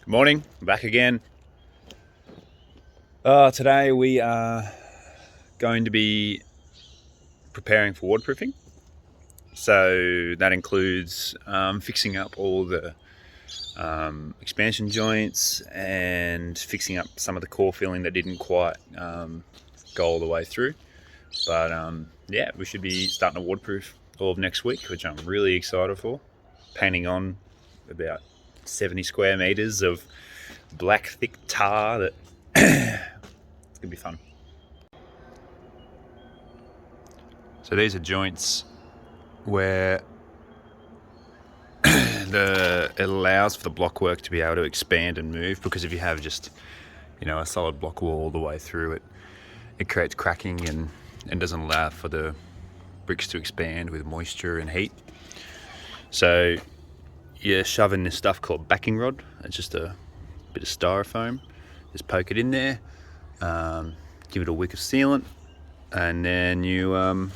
Good morning, I'm back again. Today we are going to be preparing for waterproofing. So that includes fixing up all the expansion joints and fixing up some of the core filling that didn't quite go all the way through. But yeah, we should be starting to waterproof all of next week, which I'm really excited for. Painting on about 70 square meters of black thick tar that it's gonna be fun. So these are joints where it allows for the block work to be able to expand and move, because if you have just a solid block wall all the way through it creates cracking and doesn't allow for the bricks to expand with moisture and heat. So you're shoving this stuff called backing rod. It's just a bit of styrofoam. Just poke it in there, give it a wick of sealant, and then you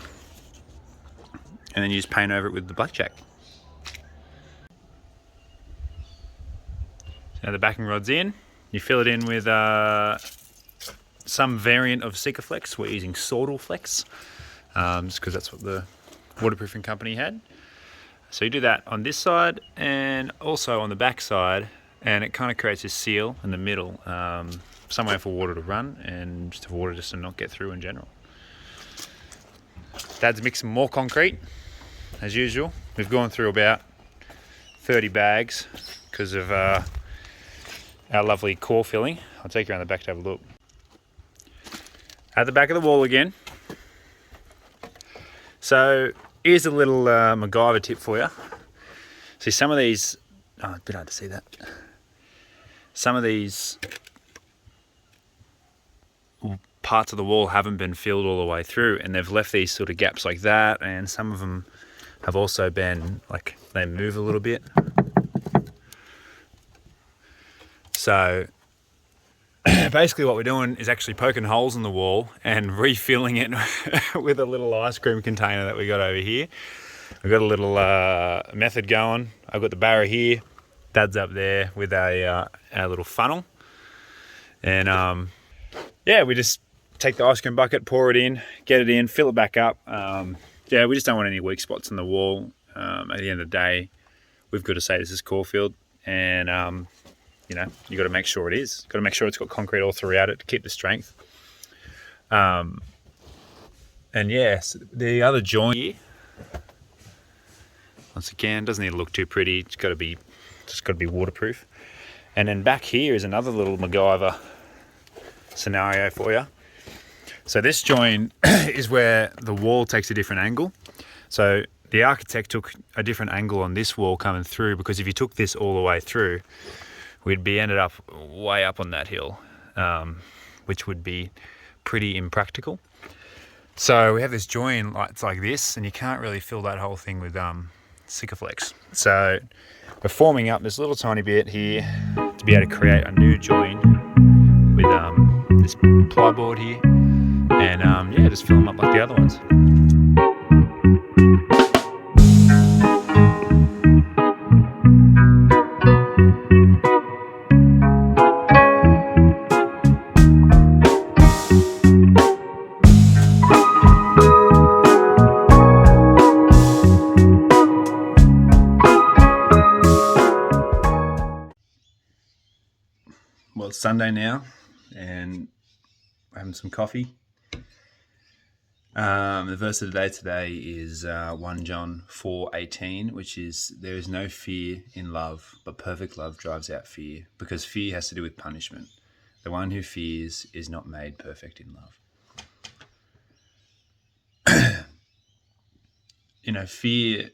just paint over it with the blackjack. Now the backing rod's in. You fill it in with some variant of Sikaflex. We're using Sawdleflex, just because that's what the waterproofing company had. So you do that on this side and also on the back side, and it kind of creates this seal in the middle, somewhere for water to run and just for water just to not get through in general. Dad's mixing more concrete as usual. We've gone through about 30 bags because of our lovely core filling. I'll take you around the back to have a look. At the back of the wall again. So here's a little MacGyver tip for you. See, some of these, it's a bit hard to see that. Some of these parts of the wall haven't been filled all the way through, and they've left these sort of gaps like that, and some of them have also been like they move a little bit. So basically what we're doing is actually poking holes in the wall and refilling it with a little ice cream container that we got over here. We've got a little method going. I've got the barrow here. Dad's up there with our little funnel. And yeah, we just take the ice cream bucket, pour it in, get it in, fill it back up. Yeah, we just don't want any weak spots in the wall. At the end of the day, we've got to say this is Caulfield, and you got to make sure it is. Got to make sure it's got concrete all throughout it to keep the strength. And yes, the other joint here, once again, doesn't need to look too pretty. It's got to be waterproof. And then back here is another little MacGyver scenario for you. So this joint is where the wall takes a different angle. So the architect took a different angle on this wall coming through, because if you took this all the way through, we'd be ended up way up on that hill, which would be pretty impractical. So we have this joint, it's like this, and you can't really fill that whole thing with Sikaflex. So we're forming up this little tiny bit here to be able to create a new joint with this plyboard here, and yeah, just fill them up like the other ones. Well, it's Sunday now, and we're having some coffee. The verse of the day today is 1 John 4:18, which is, "There is no fear in love, but perfect love drives out fear, because fear has to do with punishment. The one who fears is not made perfect in love." Fear,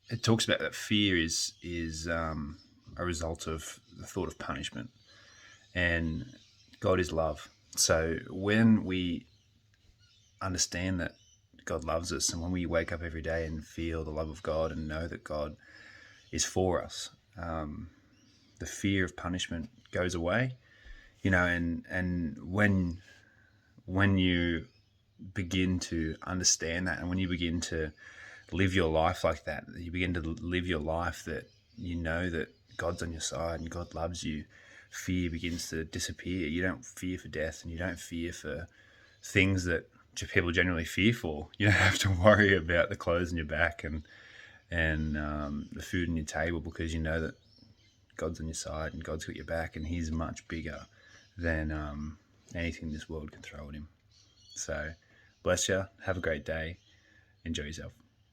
it talks about that fear is a result of the thought of punishment. And God is love. So when we understand that God loves us, and when we wake up every day and feel the love of God and know that God is for us, the fear of punishment goes away. And when you begin to understand that, and when you begin to live your life like that, you begin to live your life that you know that God's on your side and God loves you, fear begins to disappear. You don't fear for death, and you don't fear for things that people generally fear for. You don't have to worry about the clothes on your back and the food on your table, because you know that God's on your side and God's got your back, and He's much bigger than anything this world can throw at Him. So bless you. Have a great day. Enjoy yourself.